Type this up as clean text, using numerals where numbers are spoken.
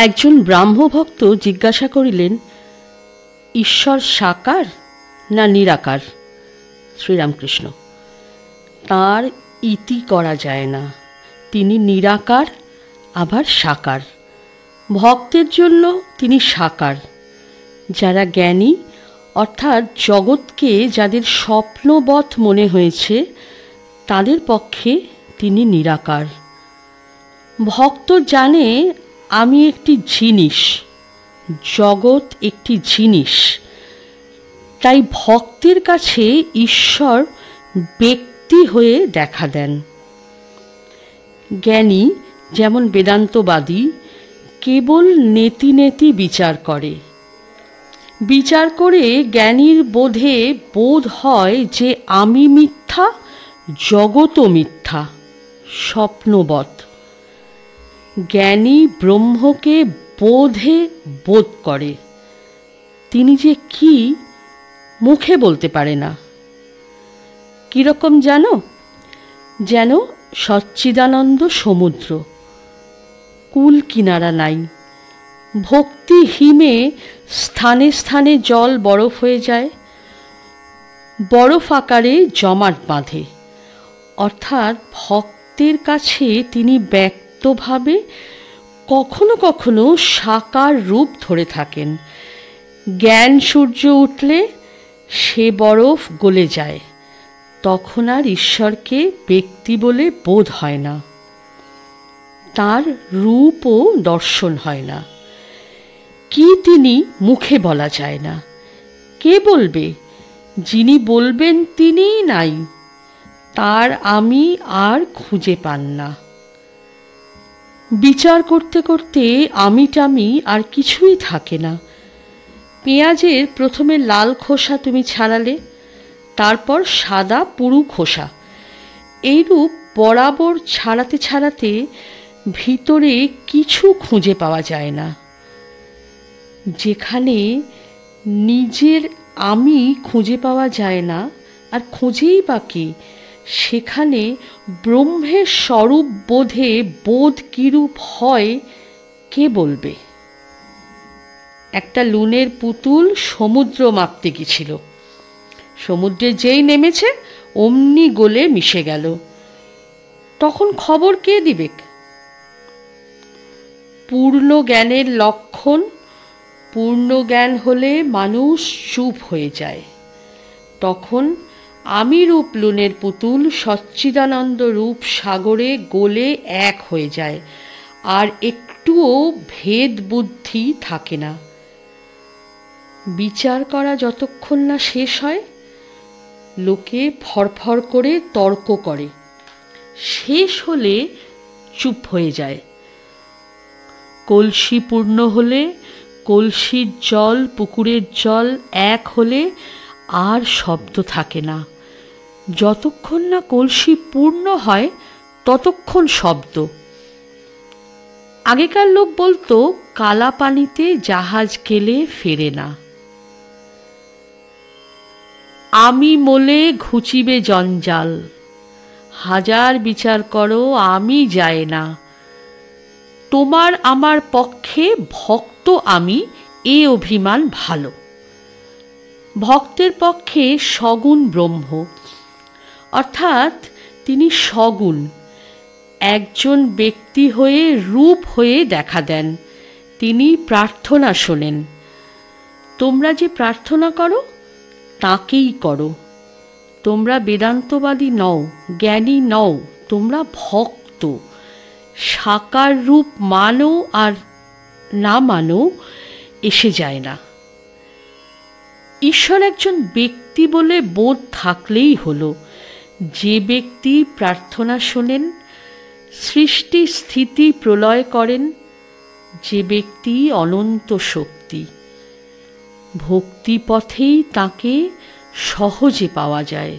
একজন ব্রাহ্মভক্ত জিজ্ঞাসা করিলেন, ঈশ্বর সাকার না নিরাকার? শ্রীরামকৃষ্ণ: তাঁর ইতি করা যায় না, তিনি নিরাকার আবার সাকার। ভক্তের জন্য তিনি সাকার। যারা জ্ঞানী অর্থাৎ জগৎকে যাদের স্বপ্নবৎ মনে হয়েছে তাদের পক্ষে তিনি নিরাকার। ভক্ত জানে আমি একটি জিনিস, জগৎ একটি জিনিস, তাই ভক্তের কাছে ঈশ্বর ব্যক্তি হয়ে দেখা দেন। জ্ঞানী যেমন বেদান্তবাদী কেবল নেতি নেতি বিচার করে। বিচার করে জ্ঞানীর বোধ হয় যে আমি মিথ্যা, জগৎও মিথ্যা, স্বপ্নবৎ। জ্ঞানী ব্রহ্মকে বোধ করে, তিনি যে কি মুখে বলতে পারে না। কিরকম জানো? যেন সচ্চিদানন্দ সমুদ্র, কুল কিনারা নাই। ভক্তি হিমে স্থানে স্থানে জল বরফ হয়ে যায়, বরফ আকারে জমাট বাঁধে। অর্থাৎ ভক্তের কাছে তিনি ব্যক্তভাবে কখনো কখনো সাকার রূপ ধরে থাকেন। জ্ঞান সূর্য উঠলে সে বরফ গলে যায়, তখন আর ঈশ্বরকে ব্যক্তি বলে বোধ হয় না, তার রূপও দর্শন হয় না। কি তিনি মুখে বলা যায় না। কে বলবে? যিনি বলবেন তিনিই নাই, তার আমি আর খুঁজে পান না। বিচার করতে করতে আমিটামি আর কিছুই থাকে না। পেঁয়াজের প্রথমে লাল খোসা তুমি ছাড়ালে, তারপর সাদা পুরু খোসা। এইরূপ বরাবর ছাড়াতে ছাড়াতে ভিতরে কিছু খুঁজে পাওয়া যায় না। যেখানে নিজের আমি খুঁজে পাওয়া যায় না, আর খুঁজেই বা কি, সেখানে ব্রহ্মের স্বরূপ বোধে বোধ কিরূপ হয় কে বলবে? একটা লুনের পুতুল সমুদ্র মাপতে গেছিল, সমুদ্রে যেই নেমেছে অমনি গলে মিশে গেল। তখন খবর কে দিবে? পূর্ণ জ্ঞানের লক্ষণ, পূর্ণ জ্ঞান হলে মানুষ চুপ হয়ে যায়। তখন আমি রূপ লুনের পুতুল সচ্চিদানন্দ রূপ সাগরে গলে এক হয়ে যায়, আর একটুও ভেদ বুদ্ধি থাকে না। বিচার করা যতক্ষণ না শেষ হয়, লোকে ফরফর করে তর্ক করে, শেষ হলে চুপ হয়ে যায়। কলসি পূর্ণ হলে, কলসির জল পুকুরের জল এক হলে আর শব্দ থাকে না। যতক্ষণ না কলসি পূর্ণ হয় ততক্ষণ শব্দ। আগেকার লোক বলতো কালা পানিতে জাহাজ গেলে ফেরে না। আমি মোলে ঘুচিবে জঞ্জাল, হাজার বিচার করো আমি যায় না। তোমার আমার পক্ষে ভক্ত আমি, এ অভিমান ভালো। ভক্তের পক্ষে সগুণ ব্রহ্ম, অর্থাৎ তিনি সগুণ, একজন ব্যক্তি হয়ে রূপ হয়ে দেখা দেন। তিনি প্রার্থনা শোনেন। তোমরা যে প্রার্থনা করো তাকেই করো। তোমরা বেদান্তবাদী নও, জ্ঞানী নও, তোমরা ভক্ত। সাকার রূপ মানো আর না মানো এসে যায় না। ঈশ্বর একজন ব্যক্তি বলে বোধ থাকলেই হলো। যে ব্যক্তি প্রার্থনা শোনেন, সৃষ্টি স্থিতি প্রলয় করেন, যে ব্যক্তি অনন্ত শক্তি, ভক্তি পথেই তাকে সহজে পাওয়া যায়।